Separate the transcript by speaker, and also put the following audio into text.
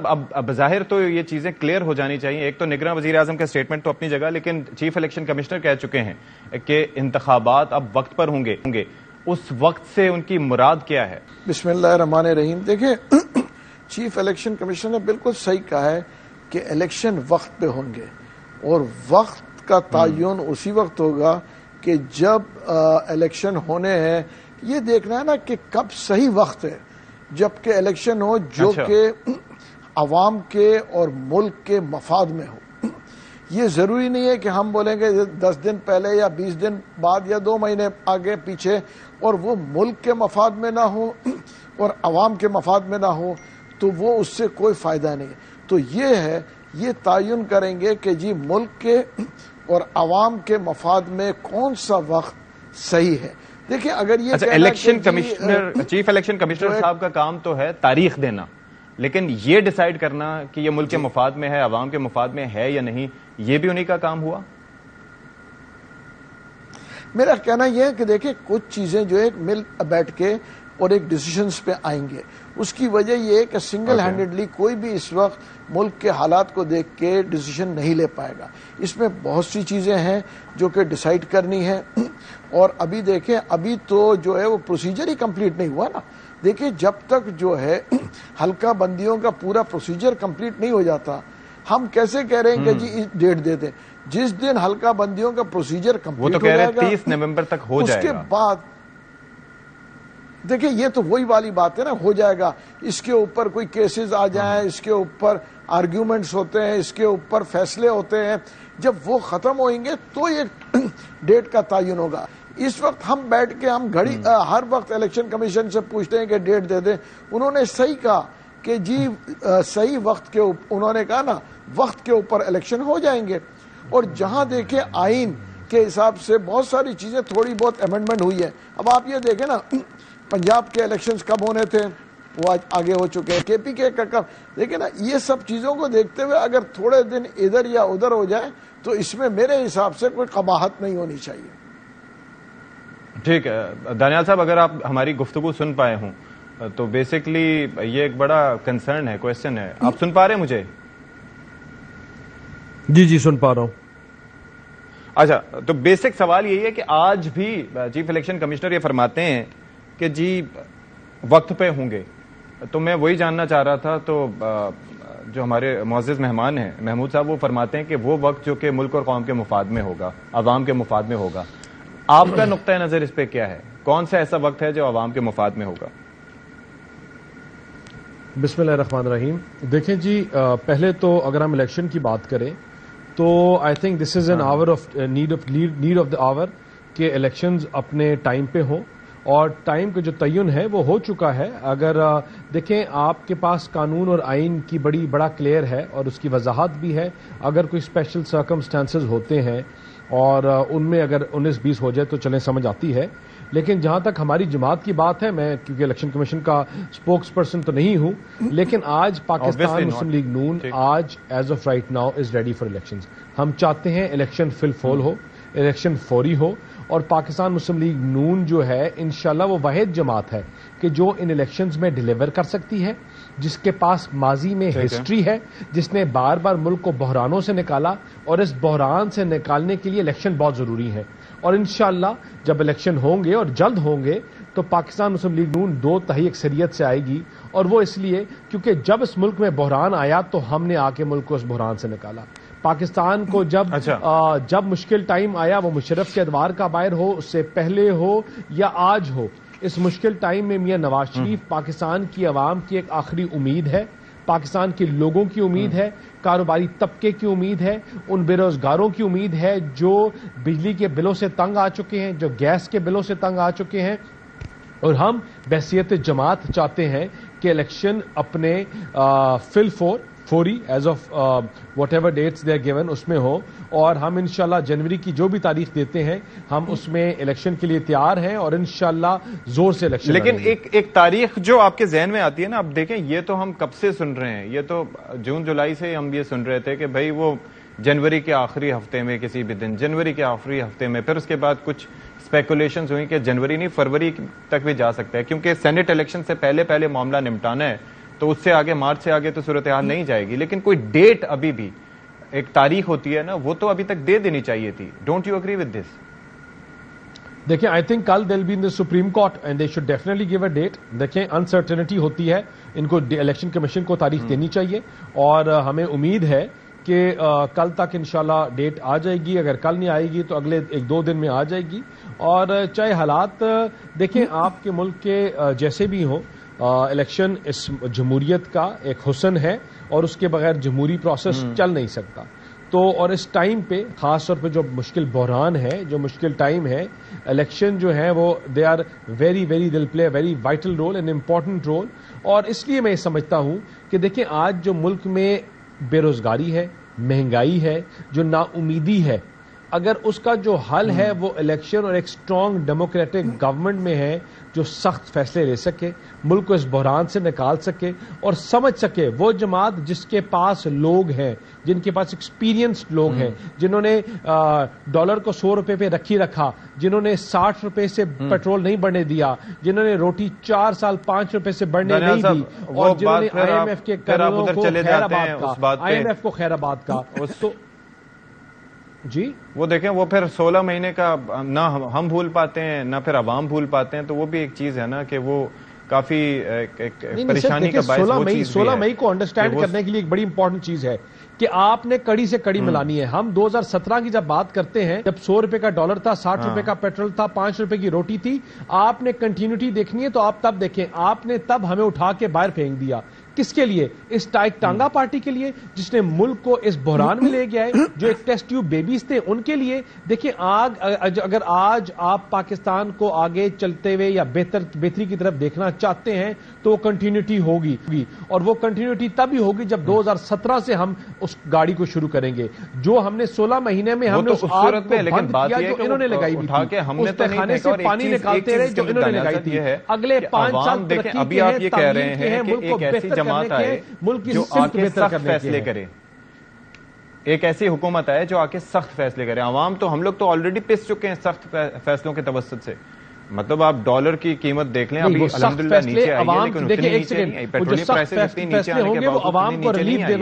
Speaker 1: اب بظاہر تو یہ چیزیں کلیئر ہو جانی چاہیے. ایک تو نگراں وزیر اعظم کا سٹیٹمنٹ تو اپنی جگہ, لیکن چیف الیکشن کمشنر کہہ چکے ہیں کہ انتخابات اب وقت پر ہوں گے. اس وقت سے ان کی مراد کیا ہے؟
Speaker 2: بسم اللہ الرحمن الرحیم. دیکھیں, چیف الیکشن کمشنر نے بالکل صحیح کہا ہے کہ الیکشن وقت پہ ہوں گے, اور وقت کا تعین اسی وقت ہوگا کہ جب الیکشن ہونے ہیں. یہ دیکھنا ہے نا کہ کب صحیح وقت ہے جبکہ الیکشن ہو جو کہ عوام کے اور ملک کے مفاد میں ہو. یہ ضروری نہیں ہے کہ ہم بولیں گے 10 دن پہلے یا 20 دن بعد یا 2 مہینے آگے پیچھے, اور وہ ملک کے مفاد میں نہ ہو اور عوام کے مفاد میں نہ ہو تو وہ اس سے کوئی فائدہ نہیں. تو یہ ہے, یہ تعین کریں گے کہ جی ملک کے اور عوام کے مفاد میں کون سا وقت صحیح ہے. دیکھیں اگر یہ
Speaker 1: election commissioner, chief election commissioner صاحب کا کام تو ہے تاریخ دینا, لیکن یہ ڈیسائیڈ کرنا کہ یہ ملک کے مفاد میں ہے, عوام کے مفاد میں ہے یا نہیں, یہ بھی انہی کا کام ہوا.
Speaker 2: میرا کہنا یہ ہے کہ دیکھیں کچھ چیزیں جو ہے مل بیٹھ کے اور ایک ڈیسیشنز پہ آئیں گے. اس کی وجہ یہ ہے کہ سنگل ہینڈڈلی کوئی بھی اس وقت ملک کے حالات کو دیکھ کے ڈیسیشن نہیں لے پائے گا. اس میں بہت سی چیزیں ہیں جو کہ ڈیسائیڈ کرنی ہے, اور ابھی دیکھیں ابھی تو جو ہے وہ پروسیجر ہی کمپلیٹ نہیں ہوا نا. دیکھیں جب تک جو ہے حلقہ بندیوں کا پورا پروسیجر کمپلیٹ نہیں ہو جاتا, ہم کیسے کہہ رہے ہیں کہ جی ڈیٹ دے دیں. جس دن حلقہ بندیوں کا پروسیجر کمپلیٹ ہو جائے گا
Speaker 1: 30 نومبر تک ہو جائے گا,
Speaker 2: اس کے بعد دیکھیں یہ تو وہی والی بات ہے نا, ہو جائے گا. اس کے اوپر کوئی کیسز آ جائیں, اس کے اوپر آرگیومنٹس ہوتے ہیں, اس کے اوپر فیصلے ہوتے ہیں, جب وہ ختم ہوئیں گے تو یہ ڈیٹ کا تعین ہوگا. اس وقت ہم بیٹھ کے ہم گھڑی ہر وقت الیکشن کمیشن سے پوچھتے ہیں کہ ڈیٹ دے دیں. انہوں نے صحیح کہا کہ جی صحیح وقت کے انہوں نے کہا نا وقت کے اوپر الیکشن ہو جائیں گے. اور جہاں دیکھیں آئین کے حساب سے بہت ساری چیزیں تھوڑی بہت امینڈمنٹ ہوئی ہے. اب آپ یہ دیکھیں نا پنجاب کے الیکشنز کب ہونے تھے وہ آج آگے ہو چکے ہیں, کے پی کے کا کب. دیکھیں نا یہ سب چیزوں کو دیکھتے ہوئے اگر تھوڑے دن ادھر یا ادھر ہو جائیں تو اس میں میرے حساب سے کوئی قباحت نہیں ہونی چاہیے.
Speaker 1: ٹھیک ہے دانیال صاحب, اگر آپ ہماری گفتگو سن پائے ہوں تو بیسکلی یہ ایک بڑا کنسرن ہے, کویسچن ہے. آپ سن پا رہے ہیں مجھے؟
Speaker 3: جی سن پا رہا ہوں.
Speaker 1: اچھا, تو بیسک سوال یہی ہے کہ آج بھی چیف الیکشن کمشنر یہ فرماتے ہیں کہ جی وقت پہ ہوں گے. تو میں وہی جاننا چاہ رہا تھا, تو جو ہمارے معزز مہمان ہیں محمود صاحب, وہ فرماتے ہیں کہ وہ وقت جو کہ ملک اور قوم کے مفاد میں ہوگا, عوام کے مفاد میں ہوگا. آپ کا نقطہ نظر اس پہ کیا ہے؟ کون سا ایسا وقت ہے جو عوام کے مفاد میں ہوگا؟
Speaker 3: بسم اللہ الرحمن الرحیم. دیکھیں جی, پہلے تو اگر ہم الیکشن کی بات کریں تو I think this is an hour of need of the hour کہ الیکشنز اپنے ٹائم پہ ہوں, اور ٹائم کا جو تعین ہے وہ ہو چکا ہے. اگر دیکھیں آپ کے پاس قانون اور آئین کی بڑا کلیئر ہے اور اس کی وضاحت بھی ہے. اگر کوئی اسپیشل سرکمسٹانسز ہوتے ہیں اور ان میں اگر 19-20 ہو جائے تو چلیں سمجھ آتی ہے. لیکن جہاں تک ہماری جماعت کی بات ہے, میں کیونکہ الیکشن کمیشن کا اسپوکس پرسن تو نہیں ہوں, لیکن آج پاکستان مسلم لیگ نون آج as of right now is ready for elections. ہم چاہتے ہیں الیکشن فل فول ہو, الیکشن فوری ہو, اور پاکستان مسلم لیگ نون جو ہے انشاءاللہ وہ واحد جماعت ہے کہ جو ان الیکشنز میں ڈیلیور کر سکتی ہے, جس کے پاس ماضی میں ہسٹری ہے, جس نے بار بار ملک کو بحرانوں سے نکالا, اور اس بحران سے نکالنے کے لیے الیکشن بہت ضروری ہے. اور انشاءاللہ جب الیکشن ہوں گے اور جلد ہوں گے تو پاکستان مسلم لیگ نون 2/3 اکثریت سے آئے گی. اور وہ اس لیے کیونکہ جب اس ملک میں بحران آیا تو ہم نے آ کے ملک کو اس بحران سے نکالا. پاکستان کو جب مشکل ٹائم آیا, وہ مشرف کے ادوار کا باہر ہو, اس سے پہلے ہو یا آج ہو, اس مشکل ٹائم میں میاں نواز شریف پاکستان کی عوام کی ایک آخری امید ہے, پاکستان کے لوگوں کی امید ہے, کاروباری طبقے کی امید ہے, ان بے روزگاروں کی امید ہے جو بجلی کے بلوں سے تنگ آ چکے ہیں, جو گیس کے بلوں سے تنگ آ چکے ہیں. اور ہم بحیثیت جماعت چاہتے ہیں کہ الیکشن اپنے فوری as of whatever dates they are given اس میں ہو, اور ہم انشاءاللہ جنوری کی جو بھی تاریخ دیتے ہیں ہم اس میں الیکشن کے لیے تیار ہیں, اور انشاءاللہ زور سے الیکشن.
Speaker 1: لیکن ایک تاریخ جو آپ کے ذہن میں آتی ہے نا, اب دیکھیں یہ تو ہم کب سے سن رہے ہیں, یہ تو جون جولائی سے ہم یہ سن رہے تھے کہ بھائی وہ جنوری کے آخری ہفتے میں کسی بھی دن, جنوری کے آخری ہفتے میں. پھر اس کے بعد کچھ اسپیکولیشنز ہوئی کہ جنوری نہیں فروری تک بھی جا سکتا ہے, کیونکہ سینٹ الیکشن سے پہلے معاملہ نمٹانا ہے. تو اس سے آگے مارچ سے آگے تو صورتحال نہیں جائے گی. لیکن کوئی ڈیٹ ابھی بھی ایک تاریخ ہوتی ہے نا, وہ تو ابھی تک دے دینی چاہیے تھی. Don't you agree with this?
Speaker 3: دیکھیں آئی تھنک کل they will be in the supreme court and they should definitely give a date. دیکھیں انسرٹنٹی ہوتی ہے, ان کو الیکشن کمیشن کو تاریخ دینی چاہیے, اور ہمیں امید ہے کہ کل تک انشاءاللہ ڈیٹ آ جائے گی. اگر کل نہیں آئے گی تو اگلے 1-2 دن میں آ جائے گی. اور چاہے حالات دیکھیں آپ کے ملک کے جیسے بھی ہوں, الیکشن اس جمہوریت کا ایک حسن ہے, اور اس کے بغیر جمہوری پروسیس چل نہیں سکتا. تو اور اس ٹائم پہ خاص طور پہ جو مشکل بحران ہے, جو مشکل ٹائم ہے, الیکشن جو ہے وہ دے آر ویری ویری دل play very vital role and important role. اور اس لیے میں سمجھتا ہوں کہ دیکھیں آج جو ملک میں بے روزگاری ہے, مہنگائی ہے, جو نا امیدی ہے, اگر اس کا جو حل ہے وہ الیکشن اور ایک اسٹرانگ ڈیموکریٹک گورنمنٹ میں ہے جو سخت فیصلے لے سکے, ملک کو اس بحران سے نکال سکے, اور سمجھ سکے وہ جماعت جس کے پاس لوگ ہیں, جن کے پاس ایکسپیرینسڈ لوگ ہیں, جنہوں نے ڈالر کو 100 روپے پہ رکھا, جنہوں نے 60 روپے سے پیٹرول نہیں بڑھنے دیا, جنہوں نے روٹی 4 سال 5 روپے سے بڑھنے نہیں دی, اور جنہوں نے آئی ایم ایف کے قرضوں کو خیر آباد کا تو جی
Speaker 1: وہ دیکھیں, وہ پھر 16 مہینے کا نہ ہم بھول پاتے ہیں نہ پھر عوام بھول پاتے ہیں. تو وہ بھی ایک چیز ہے نا کہ وہ کافی پریشانی کا باعث وہ چیز
Speaker 3: 16 مئی کو انڈرسٹینڈ کرنے کے لیے ایک بڑی امپورٹنٹ چیز ہے کہ آپ نے کڑی سے کڑی ملانی ہے. ہم 2017 کی جب بات کرتے ہیں, جب 100 روپے کا ڈالر تھا, 60 روپے کا پیٹرول تھا, 5 روپے کی روٹی تھی, آپ نے کنٹینیوٹی دیکھنی ہے تو آپ تب دیکھیں, آپ نے تب ہمیں اٹھا کے باہر پھینک دیا. کس کے لیے؟ اس ٹائٹ ٹانگا پارٹی کے لیے جس نے ملک کو اس بحران میں لے گیا ہے, جو ایک ٹیسٹ ٹیوب بیبیز تھے ان کے لیے. دیکھیں اگر آج آپ پاکستان کو آگے چلتے ہوئے یا بہتری کی طرف دیکھنا چاہتے ہیں تو وہ کنٹینیوٹی ہوگی, اور وہ کنٹینیوٹی تب ہی ہوگی جب 2017 سے ہم اس گاڑی کو شروع کریں گے. جو ہم نے 16 مہینے میں ہم نے اس آگ کو بند کیا جو انہوں نے لگائی ہوئی تھی, اس تہخانے سے پانی نکالتے رہے جو انہوں نے لگائی تھی. اگلے 5 سال ترقی کے ہیں, تعلیم کے ہیں, ملک کو بہتر
Speaker 1: جماعت آئے جو آ کے سخت فیصلے کرے, ایک ایسی حکومت آئے جو آ کے سخت فیصلے کرے. عوام تو ہم لوگ تو آلریڈی پس چکے ہیں سخت فیصلوں کے توسط سے. مطلب آپ ڈالر کی قیمت دیکھ لیں, ابھی الحمدللہ نیچے آئی ہے, لیکن اتنی نیچے نہیں آئی. پیٹرولیم پرائسز اتنی نیچے آنے کے باوجود نیچے نہیں آئی ہے.